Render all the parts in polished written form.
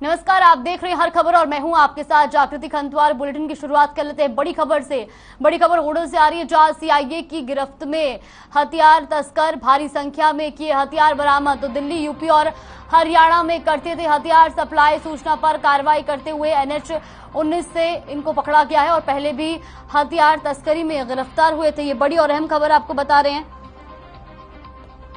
नमस्कार, आप देख रहे हैं हर खबर और मैं हूं आपके साथ जागृति खंतवार। बुलेटिन की शुरुआत कर लेते हैं बड़ी खबर से। बड़ी खबर होडल से आ रही है, जहां सीआईए की गिरफ्त में हथियार तस्कर भारी संख्या में किए हथियार बरामद। तो दिल्ली, यूपी और हरियाणा में करते थे हथियार सप्लाई। सूचना पर कार्रवाई करते हुए NH-19 से इनको पकड़ा गया है और पहले भी हथियार तस्करी में गिरफ्तार हुए थे। ये बड़ी और अहम खबर आपको बता रहे हैं,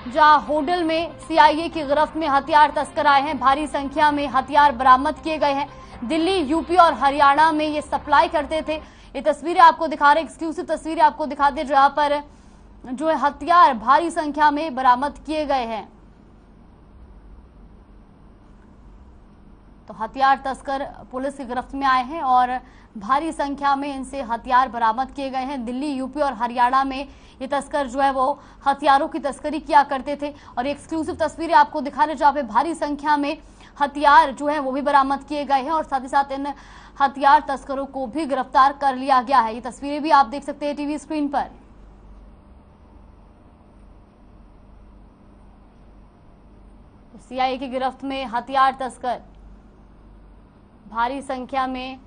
जहां होडल में सीआईए की गिरफ्त में हथियार तस्कर आए हैं। भारी संख्या में हथियार बरामद किए गए हैं। दिल्ली, यूपी और हरियाणा में ये सप्लाई करते थे। ये तस्वीरें आपको दिखा रहे हैं, एक्सक्लूसिव तस्वीरें आपको दिखाते हैं, जहां पर जो है हथियार भारी संख्या में बरामद किए गए हैं। तो हथियार तस्कर पुलिस की गिरफ्त में आए हैं और भारी संख्या में इनसे हथियार बरामद किए गए हैं। दिल्ली, यूपी और हरियाणा में ये तस्कर जो है वो हथियारों की तस्करी किया करते थे और एक्सक्लूसिव तस्वीरें आपको दिखा रहे, जहाँ पे भारी संख्या में हथियार जो है वो भी बरामद किए गए हैं और साथ ही साथ इन हथियार तस्करों को भी गिरफ्तार कर लिया गया है। ये तस्वीरें भी आप देख सकते हैं टीवी स्क्रीन पर। सीआईए की गिरफ्त में हथियार तस्कर, भारी संख्या में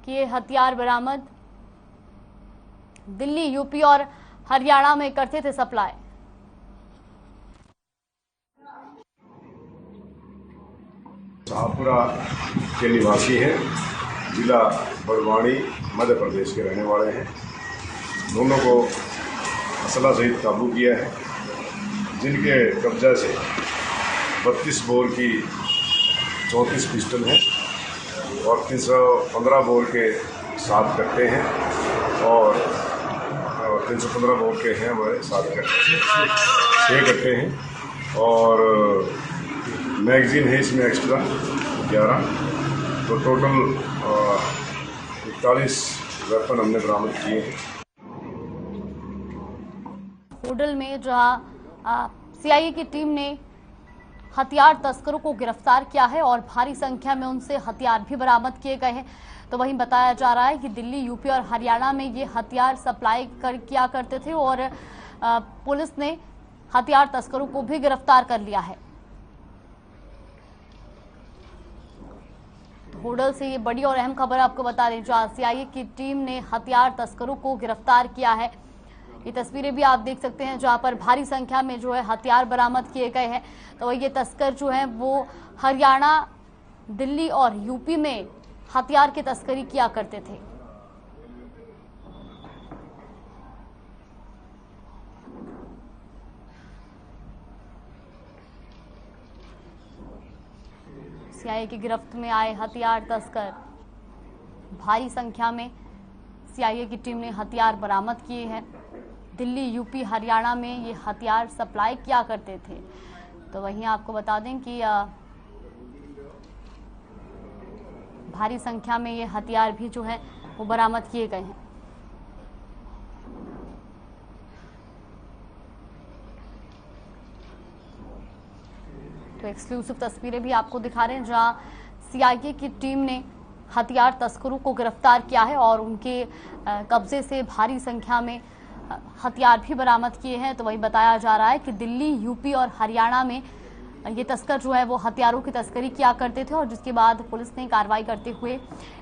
किए हथियार बरामद। दिल्ली, यूपी और हरियाणा में करते थे सप्लाई। शाहपुरा के निवासी हैं, जिला बड़वानी, मध्य प्रदेश के रहने वाले हैं। दोनों को असला सहित काबू किया है, जिनके कब्जा से 32 बोर की 34 पिस्टल हैं और 315 बोर के 7 कट्टे हैं और 315 बोर के हैं वह 7 कट्टे, 6 कट्टे हैं और मैगजीन है इसमें एक्स्ट्रा 11। तो टोटल 41 वेपन हमने बरामद किए हैं। होडल में जहां सीआईए की टीम ने हथियार तस्करों को गिरफ्तार किया है और भारी संख्या में उनसे हथियार भी बरामद किए गए हैं। तो वहीं बताया जा रहा है कि दिल्ली, यूपी और हरियाणा में ये हथियार सप्लाई किया करते थे और पुलिस ने हथियार तस्करों को भी गिरफ्तार कर लिया है। होडल से ये बड़ी और अहम खबर आपको बता दें, जहां सीआईए की टीम ने हथियार तस्करों को गिरफ्तार किया है। ये तस्वीरें भी आप देख सकते हैं, जहां पर भारी संख्या में जो है हथियार बरामद किए गए हैं। तो ये तस्कर जो है वो हरियाणा, दिल्ली और यूपी में हथियार की तस्करी किया करते थे। सीआईए की गिरफ्त में आए हथियार तस्कर, भारी संख्या में सीआईए की टीम ने हथियार बरामद किए हैं। दिल्ली, यूपी, हरियाणा में ये हथियार सप्लाई किया करते थे। तो वहीं आपको बता दें कि भारी संख्या में ये हथियार भी जो है वो बरामद किए गए हैं। तो एक्सक्लूसिव तस्वीरें भी आपको दिखा रहे हैं, जहां सीआईए की टीम ने हथियार तस्करों को गिरफ्तार किया है और उनके कब्जे से भारी संख्या में हथियार भी बरामद किए हैं। तो वही बताया जा रहा है कि दिल्ली, यूपी और हरियाणा में ये तस्कर जो है वो हथियारों की तस्करी किया करते थे और जिसके बाद पुलिस ने कार्रवाई करते हुए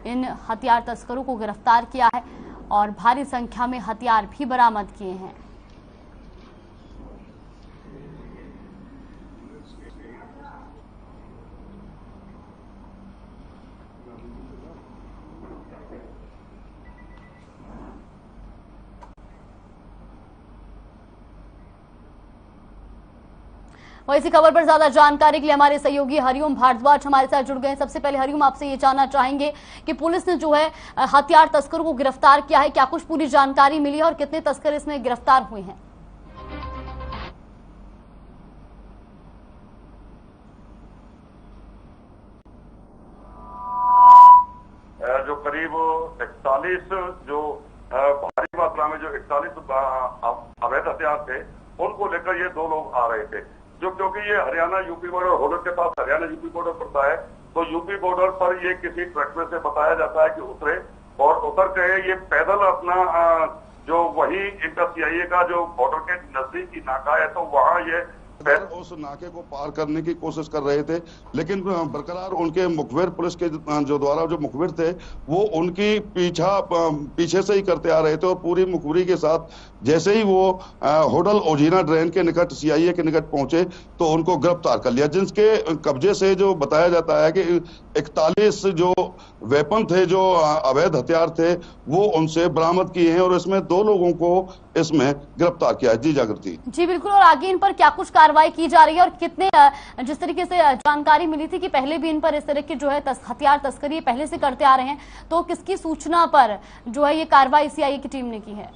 इन हथियार तस्करों को गिरफ्तार किया है और भारी संख्या में हथियार भी बरामद किए हैं। और इसी खबर पर ज्यादा जानकारी के लिए हमारे सहयोगी हरिओम भारद्वाज हमारे साथ जुड़ गए। सबसे पहले हरिओम, आपसे ये जानना चाहेंगे कि पुलिस ने जो है हथियार तस्करों को गिरफ्तार किया है, क्या कुछ पूरी जानकारी मिली है और कितने तस्कर इसमें गिरफ्तार हुए हैं? जो करीब 41 जो भारी मात्रा में जो 41 अवैध हथियार थे, उनको लेकर ये 2 लोग आ रहे थे। जो क्योंकि ये हरियाणा यूपी बॉर्डर, होडल के पास हरियाणा यूपी बॉर्डर पड़ता है, तो यूपी बॉर्डर पर ये किसी ट्रक में से बताया जाता है कि उतरे और उतर के ये पैदल अपना जो वही इनका सीआईए का जो बॉर्डर के नजदीक की नाका है, तो वहां ये उस नाके को पार करने की कोशिश कर रहे थे, लेकिन बरकरार उनके मुखबिर पुलिस के जो द्वारा जो मुखबिर थे वो उनकी पीछे से ही करते आ रहे थे और पूरी मुखबिरी के साथ जैसे ही वो होटल ओजीना ड्रेन के निकट सीआईए के निकट पहुंचे तो उनको गिरफ्तार कर लिया, जिसके कब्जे से जो बताया जाता है कि 41 जो वेपन थे, जो अवैध हथियार थे, वो उनसे बरामद किए हैं और इसमें 2 लोगों को इसमें गिरफ्तार किया है। जी जागृति। जी बिल्कुल, और आगे इन पर क्या कुछ कार्रवाई की जा रही है और कितने, जिस तरीके से जानकारी मिली थी कि पहले भी इन पर इस तरह की जो है हथियार तस्करी पहले से करते आ रहे हैं, तो किसकी सूचना पर जो है ये कार्रवाई सीआईए की टीम ने की है?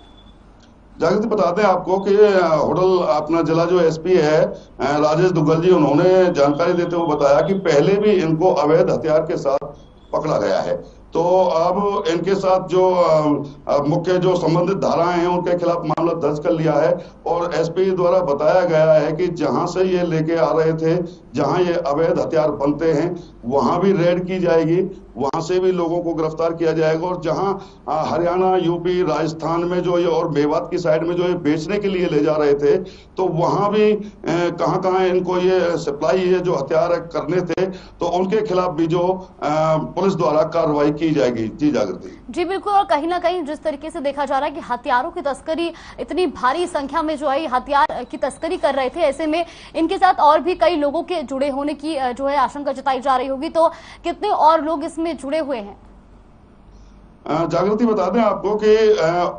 जागृति बताते हैं आपको कि होटल अपना जिला जो एसपी है राजेश दुग्गल जी, उन्होंने जानकारी देते हुए बताया कि पहले भी इनको अवैध हथियार के साथ पकड़ा गया है, तो अब इनके साथ जो मुख्य जो संबंधित धाराएं हैं उनके खिलाफ मामला दर्ज कर लिया है और एसपी द्वारा बताया गया है कि जहां से ये लेके आ रहे थे, जहां ये अवैध हथियार बनते हैं, वहां भी रेड की जाएगी, वहां से भी लोगों को गिरफ्तार किया जाएगा और जहां हरियाणा, यूपी, राजस्थान में जो ये और मेवात की साइड में जो ये बेचने के लिए ले जा रहे थे, तो वहां भी कहां इनको ये सप्लाई ये जो हथियार करने थे, तो उनके खिलाफ भी जो पुलिस द्वारा कार्रवाई की जाएगी। जी जागृति। जी बिल्कुल, और कहीं ना कहीं जिस तरीके से देखा जा रहा है कि हथियारों की तस्करी इतनी भारी संख्या में जो है हथियार की तस्करी कर रहे थे, ऐसे में इनके साथ और भी कई लोगों के जुड़े होने की जो है आशंका जताई जा रही होगी, तो कितने और लोग इसमें जुड़े हुए हैं? जागृति बता दें आपको कि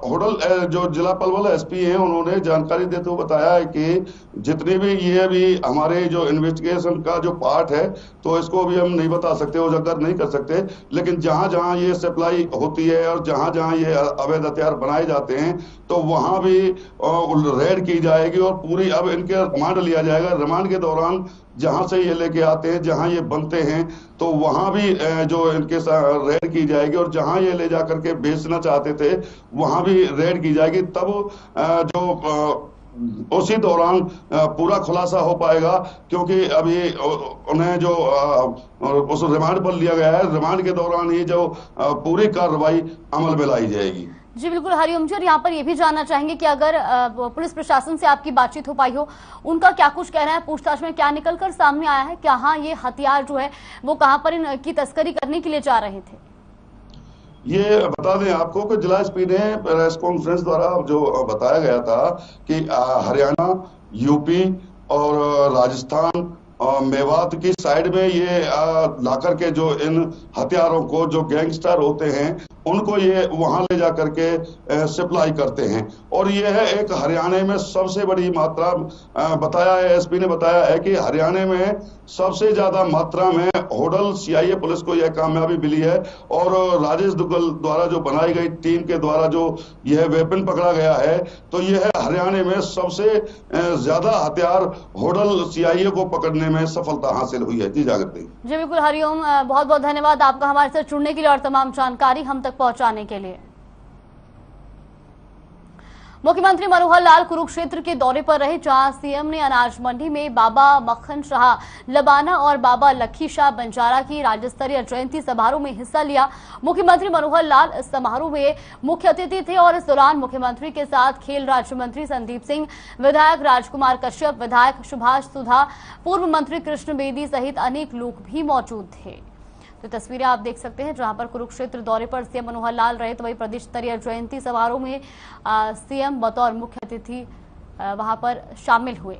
होटल जो जिला पलवल एसपी हैं उन्होंने जानकारी देते हुए बताया है कि जितने भी ये भी हमारे जो इन्वेस्टिगेशन का जो पार्ट है, तो इसको भी हम नहीं बता सकते, उजागर नहीं कर सकते, लेकिन जहां जहां ये सप्लाई होती है और जहां जहां ये अवैध हथियार बनाए जाते हैं, तो वहां भी रेड की जाएगी और पूरी अब इनके रिमांड लिया जाएगा। रिमांड के दौरान जहां से ये लेके आते हैं, जहां ये बनते हैं, तो वहां भी जो इनके साथ रेड की जाएगी और जहां ये ले जाकर के बेचना चाहते थे वहां भी रेड की जाएगी। तब जो उसी दौरान पूरा खुलासा हो पाएगा, क्योंकि अभी उन्हें जो उस रिमांड पर लिया गया है, रिमांड के दौरान ही जो पूरी कार्रवाई अमल में लाई जाएगी। जी बिल्कुल हरिओम जी, और यहाँ पर ये भी जानना चाहेंगे कि अगर पुलिस प्रशासन से आपकी बातचीत हो पाई हो, उनका क्या कुछ कहना है, पूछताछ में क्या निकलकर सामने आया है, क्या हाँ ये हथियार जो है वो कहाँ पर इनकी तस्करी करने के लिए जा रहे थे? ये बता दें आपको कि जिला एसपी ने प्रेस कॉन्फ्रेंस द्वारा जो बताया गया था कि हरियाणा, यूपी और राजस्थान और मेवात की साइड में ये लाकर के जो इन हथियारों को जो गैंगस्टर होते हैं उनको ये वहां ले जा करके सप्लाई करते हैं। और ये है एक हरियाणा में सबसे बड़ी मात्रा बताया है, एसपी ने बताया है कि हरियाणा में सबसे ज्यादा मात्रा में होटल सीआईए पुलिस को यह कामयाबी मिली है और राजेश दुग्गल द्वारा जो बनाई गई टीम के द्वारा जो यह वेपन पकड़ा गया है, तो यह हरियाणा में सबसे ज्यादा हथियार होटल सीआईए को पकड़ने में सफलता हासिल हुई है। जी जागृति। जी बिल्कुल हरिओम, बहुत बहुत धन्यवाद आपका हमारे साथ जुड़ने के लिए और तमाम जानकारी हम तक पहुंचाने के लिए। मुख्यमंत्री मनोहर लाल कुरुक्षेत्र के दौरे पर रहे, जहां सीएम ने अनाज मंडी में बाबा मक्खन शाह लबाना और बाबा लखी शाह बंजारा की राज्य स्तरीय जयंती समारोह में हिस्सा लिया। मुख्यमंत्री मनोहर लाल इस समारोह में मुख्य अतिथि थे और इस दौरान मुख्यमंत्री के साथ खेल राज्य मंत्री संदीप सिंह, विधायक राजकुमार कश्यप, विधायक सुभाष सुधा, पूर्व मंत्री कृष्ण बेदी सहित अनेक लोग भी मौजूद थे। तो तस्वीरें आप देख सकते हैं जहां पर कुरुक्षेत्र दौरे पर सीएम मनोहर लाल रहे, तो वही प्रदेश स्तरीय जयंती समारोह में सीएम बतौर मुख्य अतिथि वहां पर शामिल हुए।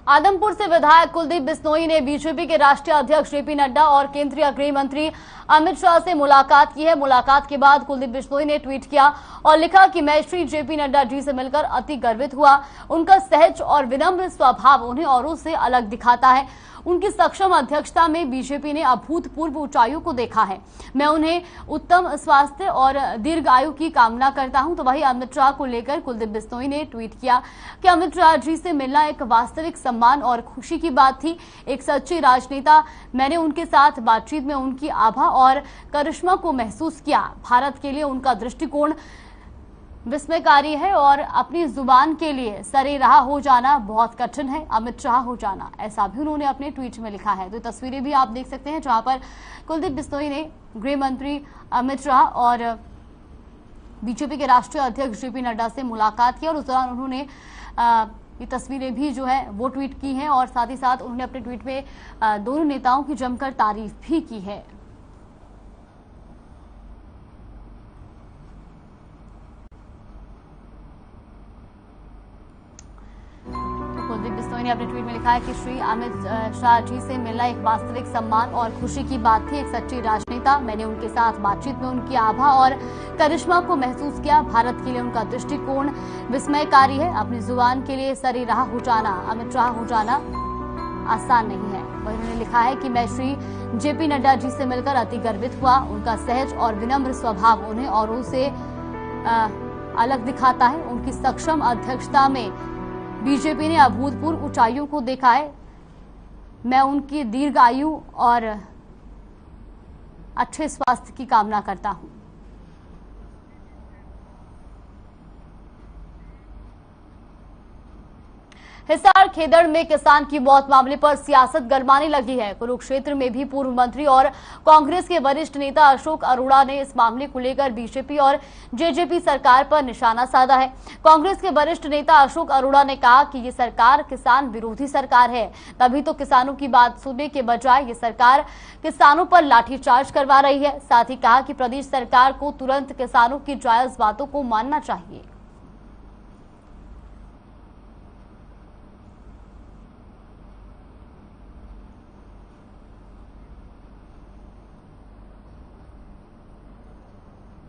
आदमपुर से विधायक कुलदीप बिश्नोई ने बीजेपी के राष्ट्रीय अध्यक्ष जेपी नड्डा और केंद्रीय गृह मंत्री अमित शाह से मुलाकात की है। मुलाकात के बाद कुलदीप बिश्नोई ने ट्वीट किया और लिखा कि मैं श्री जेपी नड्डा जी से मिलकर अति गर्वित हुआ। उनका सहज और विनम्र स्वभाव उन्हें औरों से अलग दिखाता है। उनकी सक्षम अध्यक्षता में बीजेपी ने अभूतपूर्व ऊंचाइयों को देखा है। मैं उन्हें उत्तम स्वास्थ्य और दीर्घ आयु की कामना करता हूं। तो वही अमित शाह को लेकर कुलदीप बिश्नोई ने ट्वीट किया कि अमित शाह जी से मिलना एक वास्तविक सम्मान और खुशी की बात थी। एक सच्चे राजनेता, मैंने उनके साथ बातचीत में उनकी आभा और करिश्मा को महसूस किया। भारत के लिए उनका दृष्टिकोण विस्मयकारी है और अपनी जुबान के लिए सरे राह हो जाना बहुत कठिन है, अमित शाह हो जाना, ऐसा भी उन्होंने अपने ट्वीट में लिखा है। तो तस्वीरें भी आप देख सकते हैं जहां पर कुलदीप बिश्नोई ने गृह मंत्री अमित शाह और बीजेपी के राष्ट्रीय अध्यक्ष जेपी नड्डा से मुलाकात की और उस दौरान उन्होंने ये तस्वीरें भी जो है वो ट्वीट की हैं और साथ ही साथ उन्होंने अपने ट्वीट में दोनों नेताओं की जमकर तारीफ भी की है। कुलदीप बिश्नोई ने अपने ट्वीट में लिखा है कि श्री अमित शाह जी से मिलना एक वास्तविक सम्मान और खुशी की बात थी। एक सच्चे राजनेता, मैंने उनके साथ बातचीत में उनकी आभा और करिश्मा को महसूस किया। भारत के लिए उनका दृष्टिकोण विस्मयकारी है। अपनी जुबान के लिए सरे राह हो जाना, अमित शाह हो जाना आसान नहीं है। वहीं उन्होंने लिखा है कि मैं श्री जेपी नड्डा जी से मिलकर अति गर्वित हुआ। उनका सहज और विनम्र स्वभाव उन्हें औरों से अलग दिखाता है। उनकी सक्षम अध्यक्षता में बीजेपी ने अभूतपूर्व ऊंचाइयों को देखा है। मैं उनकी दीर्घ आयु और अच्छे स्वास्थ्य की कामना करता हूं। हिसार खेदड़ में किसान की मौत मामले पर सियासत गरमाने लगी है। कुरुक्षेत्र में भी पूर्व मंत्री और कांग्रेस के वरिष्ठ नेता अशोक अरोड़ा ने इस मामले को लेकर बीजेपी और जेजेपी सरकार पर निशाना साधा है। कांग्रेस के वरिष्ठ नेता अशोक अरोड़ा ने कहा कि ये सरकार किसान विरोधी सरकार है, तभी तो किसानों की बात सुनने के बजाय ये सरकार किसानों पर लाठीचार्ज करवा रही है। साथ ही कहा कि प्रदेश सरकार को तुरंत किसानों की जायज बातों को मानना चाहिए।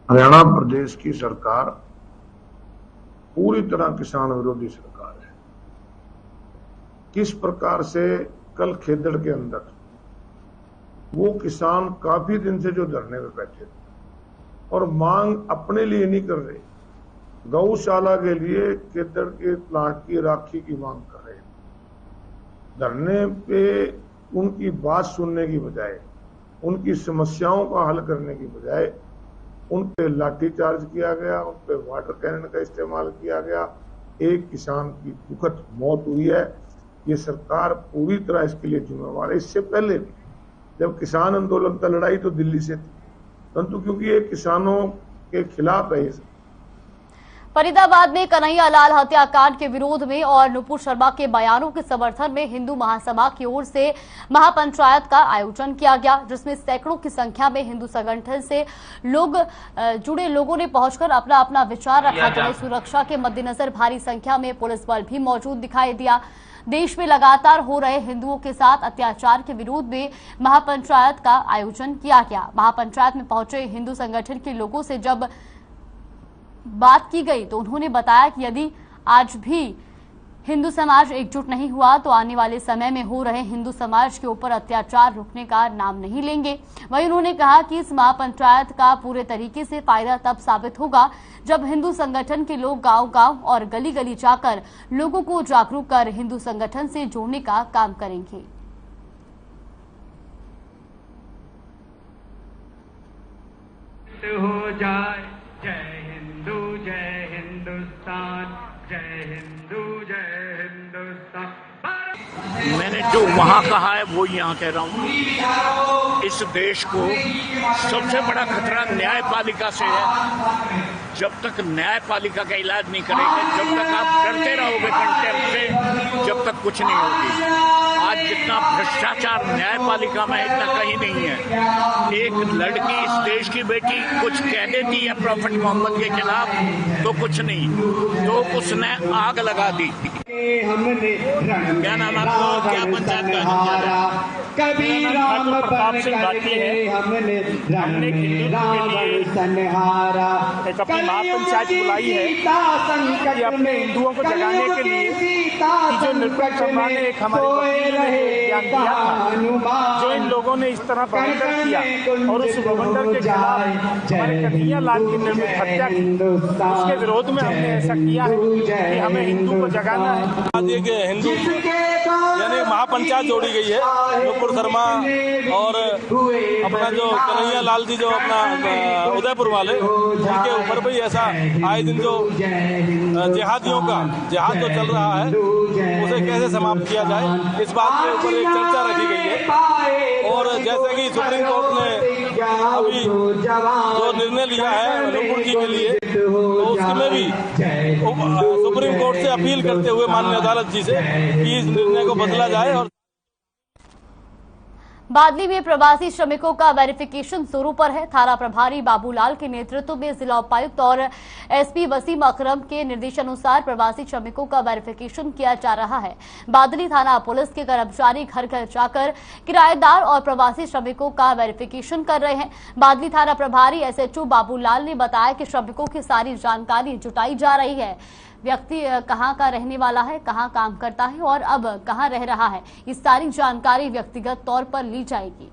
हरियाणा प्रदेश की सरकार पूरी तरह किसान विरोधी सरकार है। किस प्रकार से कल खेदड़ के अंदर वो किसान काफी दिन से जो धरने में बैठे थे और मांग अपने लिए नहीं कर रहे, गौशाला के लिए खेदड़ के प्लांट की राखी की मांग कर रहे, धरने पे उनकी बात सुनने की बजाय, उनकी समस्याओं का हल करने की बजाय उन पे लाठीचार्ज किया गया, उन पे वाटर कैनन का इस्तेमाल किया गया। एक किसान की दुखद मौत हुई है। ये सरकार पूरी तरह इसके लिए जिम्मेवार है। इससे पहले भी जब किसान आंदोलन का लड़ाई तो दिल्ली से थी, परंतु क्योंकि ये किसानों के खिलाफ है। फरीदाबाद में कन्हैया लाल हत्याकांड के विरोध में और नुपुर शर्मा के बयानों के समर्थन में हिंदू महासभा की ओर से महापंचायत का आयोजन किया गया, जिसमें सैकड़ों की संख्या में हिंदू संगठन से जुड़े लोगों ने पहुंचकर अपना अपना विचार रखा। जिन्हें सुरक्षा के मद्देनजर भारी संख्या में पुलिस बल भी मौजूद दिखाई दिया। देश में लगातार हो रहे हिंदुओं के साथ अत्याचार के विरोध में महापंचायत का आयोजन किया गया। महापंचायत में पहुंचे हिंदू संगठन के लोगों से जब बात की गई तो उन्होंने बताया कि यदि आज भी हिंदू समाज एकजुट नहीं हुआ तो आने वाले समय में हो रहे हिंदू समाज के ऊपर अत्याचार रुकने का नाम नहीं लेंगे। वहीं उन्होंने कहा कि इस महापंचायत का पूरे तरीके से फायदा तब साबित होगा जब हिंदू संगठन के लोग गांव-गांव और गली-गली जाकर लोगों को जागरूक कर हिंदू संगठन से जोड़ने का काम करेंगे। हो जाए जय हिंदू जय हिंदुस्तान, जय हिंदू जय हिंदुस्तान। मैंने जो वहाँ कहा है वो यहाँ कह रहा हूँ। इस देश को सबसे बड़ा खतरा न्यायपालिका से है। जब तक न्यायपालिका का इलाज नहीं करेंगे, जब तक आप डरते रहोगे कंटेम्प्ट से, जब तक कुछ नहीं होगी। आज जितना भ्रष्टाचार न्यायपालिका में इतना कहीं नहीं है। एक लड़की, इस देश की बेटी कुछ कह देती है प्रॉफेट मोहम्मद के खिलाफ तो कुछ नहीं, तो उसने आग लगा दी। क्या नाम आपको, क्या पंचायत का? कभी राम बन करके हमने रण में रावण संहारा। एक अपनी महापंचायत बुलाई है कि अपने हिंदुओं को जगाने के लिए कि जो निरपेक्ष शर्मा ने एक हमारे ज्ञान दिया था, जो इन लोगों ने इस तरह बवंडर किया और उस बवंडर के खिलाफ हमारे कन्हैया लाल की निर्मित हत्या की, उसके विरोध में हमने ऐसा किया है कि हमें हिंदू को जगाना है। आज एक हिंदू यानी महापंचायत जोड़ी गई है। नुपुर शर्मा और अपना जो कन्हैया लाल जी जो अपना उदयपुर वाले, उनके ऊपर भी ऐसा आए दिन जो जिहादियों का जिहाद जो चल रहा है उसे कैसे समाप्त किया जाए, इस बात के ऊपर एक चर्चा रखी गई है। और जैसे कि सुप्रीम कोर्ट ने अभी जो निर्णय लिया है अनूपपुर जी के लिए, तो उसमें भी सुप्रीम कोर्ट से अपील करते हुए माननीय अदालत जी से कि इस निर्णय को बदला जाए। और बादली में प्रवासी श्रमिकों का वेरिफिकेशन जोरों पर है। थाना प्रभारी बाबूलाल के नेतृत्व में जिला उपायुक्त और एसपी वसीम अकरम के निर्देशानुसार प्रवासी श्रमिकों का वेरिफिकेशन किया जा रहा है। बादली थाना पुलिस के कर्मचारी घर घर जाकर किराएदार और प्रवासी श्रमिकों का वेरिफिकेशन कर रहे हैं। बादली थाना प्रभारी एसएचओ बाबूलाल ने बताया कि श्रमिकों की सारी जानकारी जुटाई जा रही है। व्यक्ति कहां का रहने वाला है, कहां काम करता है और अब कहां रह रहा है, इस सारी जानकारी व्यक्तिगत तौर पर ली जाएगी।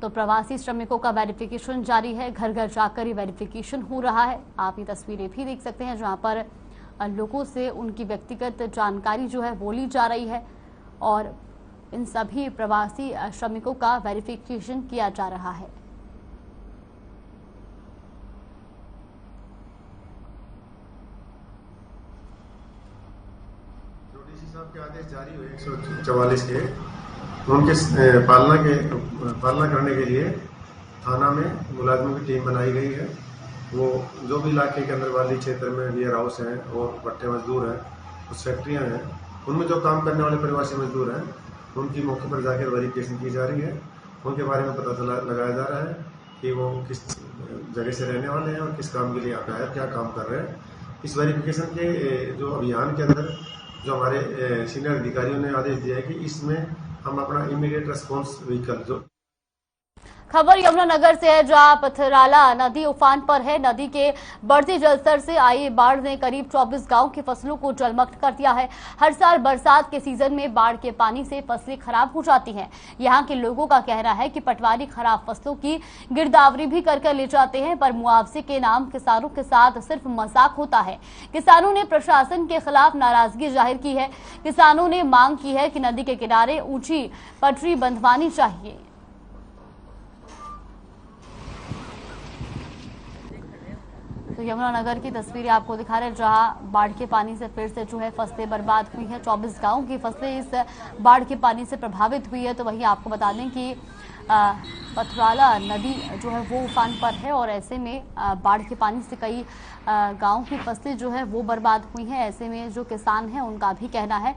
तो प्रवासी श्रमिकों का वेरिफिकेशन जारी है, घर घर जाकर ही वेरिफिकेशन हो रहा है। आप ये तस्वीरें भी देख सकते हैं जहां पर लोगों से उनकी व्यक्तिगत जानकारी जो है वो ली जा रही है और इन सभी प्रवासी श्रमिकों का वेरिफिकेशन किया जा रहा है। डीसी साहब के आदेश जारी हुए 144 के, उनके पालना करने के लिए थाना में मुलाजिमों की टीम बनाई गई है। वो जो भी इलाके के अंदर वाली क्षेत्र में वेयर हाउस हैं और पट्टे मजदूर हैं, कुछ फैक्ट्रियां हैं, उनमें जो काम करने वाले प्रवासी मजदूर हैं उनकी मौके पर जाकर वेरिफिकेशन की जा रही है। उनके बारे में पता लगाया जा रहा है कि वो किस जगह से रहने वाले हैं और किस काम के लिए यहाँ पे आए, क्या काम कर रहे हैं। इस वेरिफिकेशन के जो अभियान के अंदर जो हमारे सीनियर अधिकारियों ने आदेश दिया है कि इसमें हम अपना इमीडिएट रेस्पॉन्स व्हीकल जो खबर यमुनानगर से है जहां पथराला नदी उफान पर है। नदी के बढ़ते जलस्तर से आई बाढ़ ने करीब 24 गांव की फसलों को जलमग्न कर दिया है। हर साल बरसात के सीजन में बाढ़ के पानी से फसलें खराब हो जाती हैं। यहां के लोगों का कहना है कि पटवारी खराब फसलों की गिरदावरी भी कर ले जाते हैं, पर मुआवजे के नाम किसानों के साथ सिर्फ मजाक होता है। किसानों ने प्रशासन के खिलाफ नाराजगी जाहिर की है। किसानों ने मांग की है कि नदी के किनारे ऊंची पटरी बंधवानी चाहिए। तो यमुनानगर की तस्वीरें आपको दिखा रहे हैं जहां बाढ़ के पानी से फिर से जो है फसलें बर्बाद हुई हैं। 24 गांवों की फसलें इस बाढ़ के पानी से प्रभावित हुई है। तो वहीं आपको बता दें कि पथराला नदी जो है वो उफान पर है और ऐसे में बाढ़ के पानी से कई गांवों की फसलें जो है वो बर्बाद हुई हैं। ऐसे में जो किसान हैं उनका भी कहना है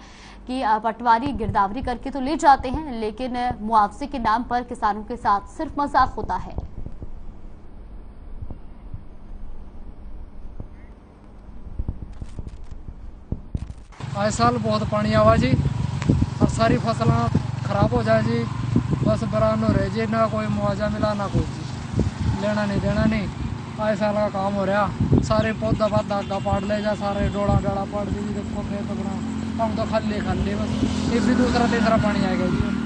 कि पटवारी गिरदावरी करके तो ले जाते हैं, लेकिन मुआवजे के नाम पर किसानों के साथ सिर्फ मजाक होता है। आए साल बहुत पानी आवा जी और सारी फसल खराब हो जाए जी, बस बरानो रह जी, ना कोई मुआवजा मिला ना कोई चीज, लेना नहीं देना नहीं। आए साल का काम हो रहा, सारे पौधा धागा पाड़ ले जा, सारे डोड़ा डाड़ा पाड़ दी, देखो खेत अपना हम तो खाली बस, ये भी दूसरा तीसरा पानी आएगा जी।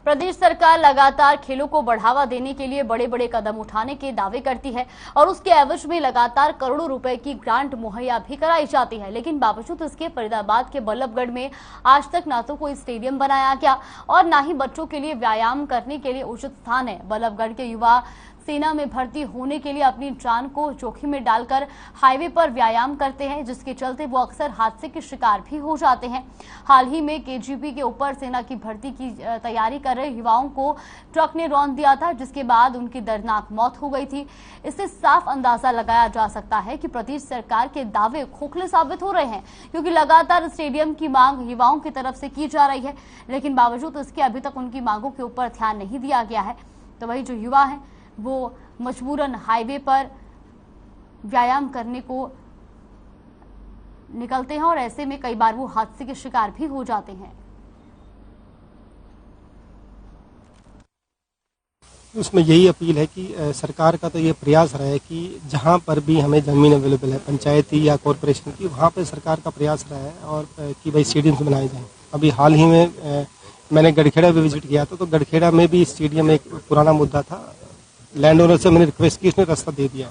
प्रदेश सरकार लगातार खेलों को बढ़ावा देने के लिए बड़े बड़े कदम उठाने के दावे करती है और उसके एवज में लगातार करोड़ों रुपए की ग्रांट मुहैया भी कराई जाती है, लेकिन बावजूद इसके फरीदाबाद के बल्लभगढ़ में आज तक ना तो कोई स्टेडियम बनाया गया और ना ही बच्चों के लिए व्यायाम करने के लिए उचित स्थान है। बल्लभगढ़ के युवा सेना में भर्ती होने के लिए अपनी जान को जोखिम में डालकर हाईवे पर व्यायाम करते हैं, जिसके चलते वो अक्सर हादसे के शिकार भी हो जाते हैं। हाल ही में केजीपी के ऊपर सेना की भर्ती की तैयारी कर रहे युवाओं को ट्रक ने रौंद दिया था, जिसके बाद उनकी दर्दनाक मौत हो गई थी। इससे साफ अंदाजा लगाया जा सकता है कि प्रदेश सरकार के दावे खोखले साबित हो रहे हैं, क्योंकि लगातार स्टेडियम की मांग युवाओं की तरफ से की जा रही है, लेकिन बावजूद इसके अभी तक उनकी मांगों के ऊपर ध्यान नहीं दिया गया है। तो वही जो युवा हैं वो मजबूरन हाईवे पर व्यायाम करने को निकलते हैं और ऐसे में कई बार वो हादसे के शिकार भी हो जाते हैं। उसमें यही अपील है कि सरकार का तो ये प्रयास रहा है कि जहाँ पर भी हमें ज़मीन अवेलेबल है, पंचायती या कॉरपोरेशन की, वहाँ पे सरकार का प्रयास रहा है और कि भाई स्टेडियम्स बनाए जाएं। अभी हाल ही में मैंने गढ़खेड़ा भी विजिट किया था, तो गढ़खेड़ा में भी स्टेडियम एक पुराना मुद्दा था। लैंड ओनर से मैंने रिक्वेस्ट की, उसने रास्ता दे दिया।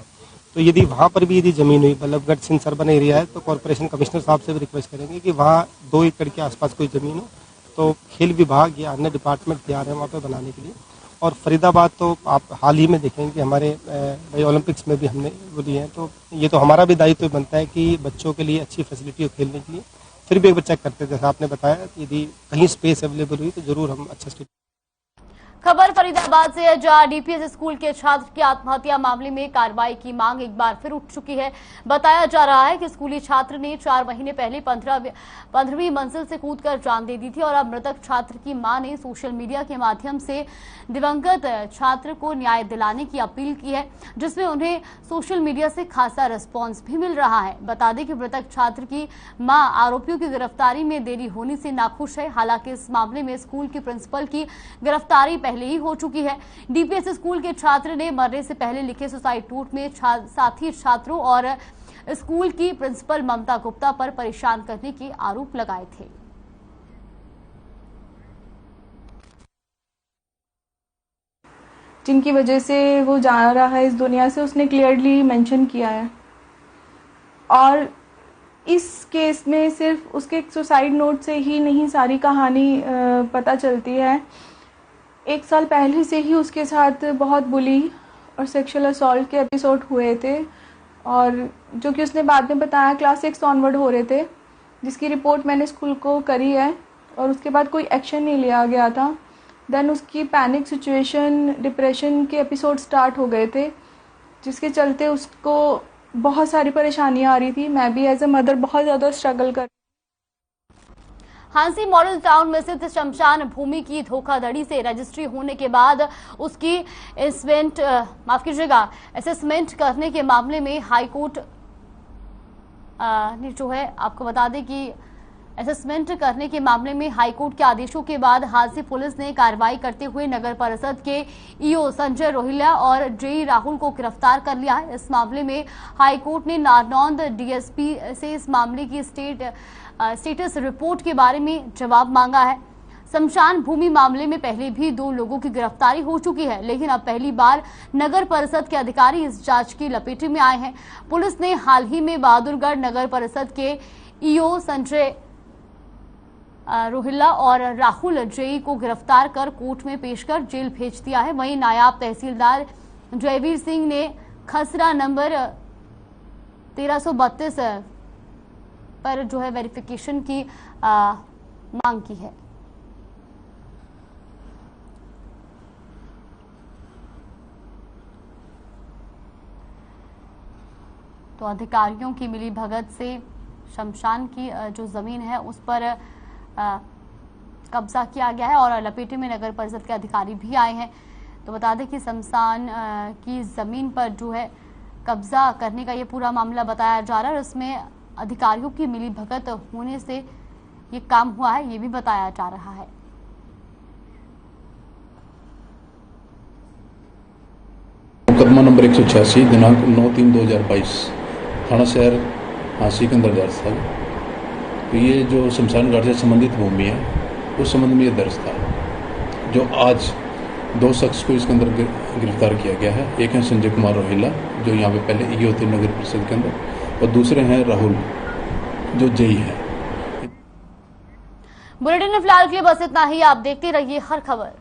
तो यदि वहाँ पर भी यदि जमीन हुई, बल्लभगढ़ सिंध अर्बन एरिया है, तो कॉर्पोरेशन कमिश्नर साहब से भी रिक्वेस्ट करेंगे कि वहाँ 2 एकड़ के आसपास कोई ज़मीन हो तो खेल विभाग या अन्य डिपार्टमेंट तैयार है वहाँ पे बनाने के लिए। और फरीदाबाद तो आप हाल ही में देखेंगे कि हमारे भाई ओलंपिक्स में भी हमने वो लिए हैं, तो ये तो हमारा भी दायित्व बनता है कि बच्चों के लिए अच्छी फैसिलिटी हो खेलने के लिए। फिर भी एक बच्चा करते जैसा आपने बताया, यदि कहीं स्पेस अवेलेबल हुई तो जरूर हम अच्छा स्टेट। खबर फरीदाबाद से है, जहां डीपीएस स्कूल के छात्र की आत्महत्या मामले में कार्रवाई की मांग एक बार फिर उठ चुकी है। बताया जा रहा है कि स्कूली छात्र ने 4 महीने पहले 15वीं मंजिल से कूदकर जान दे दी थी और अब मृतक छात्र की मां ने सोशल मीडिया के माध्यम से दिवंगत छात्र को न्याय दिलाने की अपील की है, जिसमें उन्हें सोशल मीडिया से खासा रिस्पॉन्स भी मिल रहा है। बता दें कि मृतक छात्र की मां आरोपियों की गिरफ्तारी में देरी होने से नाखुश है। हालांकि इस मामले में स्कूल के प्रिंसिपल की गिरफ्तारी पहले ही हो चुकी है। डीपीएस स्कूल के छात्र ने मरने से पहले लिखे सुसाइड नोट में साथी छात्रों और स्कूल की प्रिंसिपल ममता गुप्ता पर परेशान करने के आरोप लगाए थे। जिनकी वजह से वो जा रहा है इस दुनिया से, उसने क्लियरली मेंशन किया है। और इस केस में सिर्फ उसके सुसाइड नोट से ही नहीं सारी कहानी पता चलती है। 1 साल पहले से ही उसके साथ बहुत बुली और सेक्सुअल असॉल्ट के एपिसोड हुए थे, और जो कि उसने बाद में बताया क्लास 6 ऑनवर्ड हो रहे थे, जिसकी रिपोर्ट मैंने स्कूल को करी है और उसके बाद कोई एक्शन नहीं लिया गया था। देन उसकी पैनिक सिचुएशन, डिप्रेशन के एपिसोड स्टार्ट हो गए थे, जिसके चलते उसको बहुत सारी परेशानियां आ रही थी। मैं भी एज ए मदर बहुत ज़्यादा स्ट्रगल कर। हांसी मॉडल टाउन में स्थित शमशान भूमि की धोखाधड़ी से रजिस्ट्री होने के बाद उसकी असेसमेंट करने के मामले में हाईकोर्ट ने जो है आपको बता दें कि असेसमेंट करने के मामले में हाईकोर्ट के आदेशों के बाद हांसी पुलिस ने कार्रवाई करते हुए नगर परिषद के ईओ संजय रोहिल्ला और जेई राहुल को गिरफ्तार कर लिया है। इस मामले में हाईकोर्ट ने नारनौंद डीएसपी से इस मामले की स्टेटस रिपोर्ट के बारे में जवाब मांगा है। शमशान भूमि मामले में पहले भी 2 लोगों की गिरफ्तारी हो चुकी है, लेकिन अब पहली बार नगर परिषद के अधिकारी इस जांच की लपेटे में आए हैं। पुलिस ने हाल ही में बहादुरगढ़ नगर परिषद के ईओ संजय रोहिल्ला और राहुल जेई को गिरफ्तार कर कोर्ट में पेश कर जेल भेज दिया है। वहीं नायब तहसीलदार जयवीर सिंह ने खसरा नंबर 1332 पर जो है वेरिफिकेशन की मांग की है। तो अधिकारियों की मिली भगत से शमशान की जो जमीन है उस पर कब्जा किया गया है और लपेटे में नगर परिषद के अधिकारी भी आए हैं। तो बता दें कि शमशान की जमीन पर जो है कब्जा करने का ये पूरा मामला बताया जा रहा है और इसमें अधिकारियों की मिली भगत होने से ये काम हुआ है, ये भी बताया जा रहा है। मुकदमा नंबर 186 दिनांक 9/3/2022 थाना शहर हांसी के अंदर दर्ज था। तो ये जो शमशान घाट से संबंधित भूमि है उस संबंध में ये दर्ज था। जो आज 2 शख्स को इसके अंदर गिरफ्तार किया गया है। एक है संजय कुमार रोहिल्ला जो यहाँ पे पहले ईओ थे नगर परिषद के अंदर, और दूसरे हैं राहुल जो जेई है। बुलेटिन में फिलहाल के लिए बस इतना ही। आप देखते रहिए हर खबर।